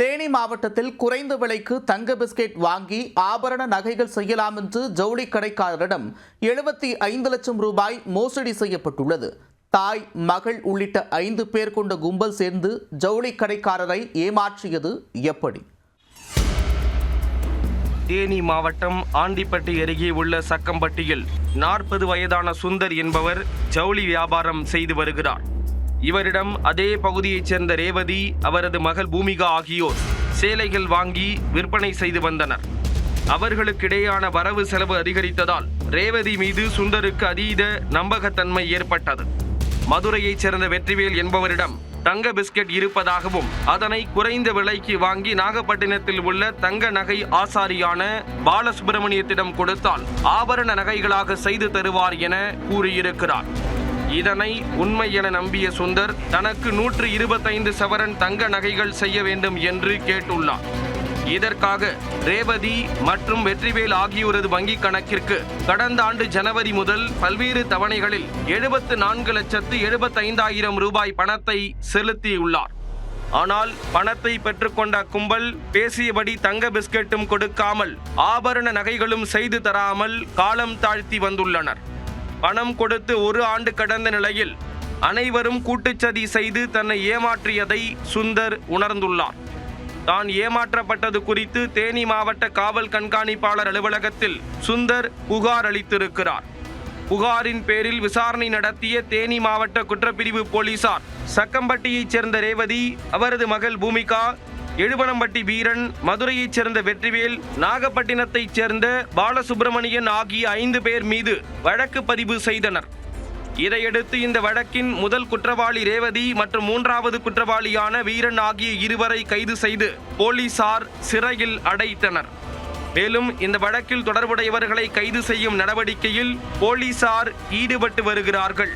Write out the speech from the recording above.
தேனி மாவட்டத்தில் குறைந்த விலைக்கு தங்க பிஸ்கெட் வாங்கி ஆபரண நகைகள் செய்யலாம் என்று ஜவுளி கடைக்காரரிடம் 75 லட்சம் ரூபாய் மோசடி செய்யப்பட்டுள்ளது. தாய், மகள் உள்ளிட்ட 5 பேர் கொண்ட கும்பல் சேர்ந்து ஜவுளி கடைக்காரரை ஏமாற்றியது எப்படி? தேனி மாவட்டம் ஆண்டிப்பட்டி அருகே உள்ள சக்கம்பட்டியில் 40 வயதான சுந்தர் என்பவர் ஜவுளி வியாபாரம் செய்து வருகிறார். இவரிடம் அதே பகுதியைச் சேர்ந்த ரேவதி, அவரது மகள் பூமிகா ஆகியோர் சேலைகள் வாங்கி விற்பனை செய்து வந்தனர். அவர்களுக்கிடையான வரவு செலவு அதிகரித்ததால் ரேவதி மீது சுந்தருக்கு அதீத நம்பகத்தன்மை ஏற்பட்டது. மதுரையைச் சேர்ந்த வெற்றிவேல் என்பவரிடம் தங்க பிஸ்கெட் இருப்பதாகவும் அதனை குறைந்த விலைக்கு வாங்கி நாகப்பட்டினத்தில் உள்ள தங்க நகை ஆசாரியான பாலசுப்பிரமணியத்திடம் கொடுத்தால் ஆபரண நகைகளாக செய்து தருவார் என கூறியிருக்கிறார். இதனை உண்மை என நம்பிய சுந்தர் தனக்கு 125 சவரன் தங்க நகைகள் செய்ய வேண்டும் என்று கேட்டுள்ளார். இதற்காக ரேவதி மற்றும் வெற்றிவேல் ஆகியோரது வங்கிக் கணக்கிற்கு கடந்த ஆண்டு ஜனவரி முதல் பல்வேறு தவணைகளில் 74,75,000 ரூபாய் பணத்தை செலுத்தியுள்ளார். ஆனால் பணத்தை பெற்றுக்கொண்ட கும்பல் பேசியபடி தங்க பிஸ்கெட்டும் கொடுக்காமல் ஆபரண நகைகளும் செய்து தராமல் காலம் தாழ்த்தி வந்துள்ளனர். பணம் கொடுத்து 1 ஆண்டு கடந்த நிலையில் அனைவரும் கூட்டுச்சதி செய்து தன்னை ஏமாற்றியதை சுந்தர் உணர்ந்துள்ளார். தான் ஏமாற்றப்பட்டது குறித்து தேனி மாவட்ட காவல் கண்காணிப்பாளர் அலுவலகத்தில் சுந்தர் புகார் அளித்திருக்கிறார். புகாரின் பேரில் விசாரணை நடத்திய தேனி மாவட்ட குற்றப்பிரிவு போலீசார் சக்கம்பட்டியைச் சேர்ந்த ரேவதி, அவரது மகள் பூமிகா, எழுவனம்பட்டி வீரன், மதுரையைச் சேர்ந்த வெற்றிவேல், நாகப்பட்டினத்தைச் சேர்ந்த பாலசுப்பிரமணியன் ஆகிய 5 பேர் மீது வழக்கு பதிவு செய்தனர். இதையடுத்து இந்த வழக்கின் முதல் குற்றவாளி ரேவதி மற்றும் 3வது குற்றவாளியான வீரன் ஆகிய இருவரை கைது செய்து போலீசார் சிறையில் அடைத்தனர். மேலும் இந்த வழக்கில் தொடர்புடையவர்களை கைது செய்யும் நடவடிக்கையில் போலீசார் ஈடுபட்டு வருகிறார்கள்.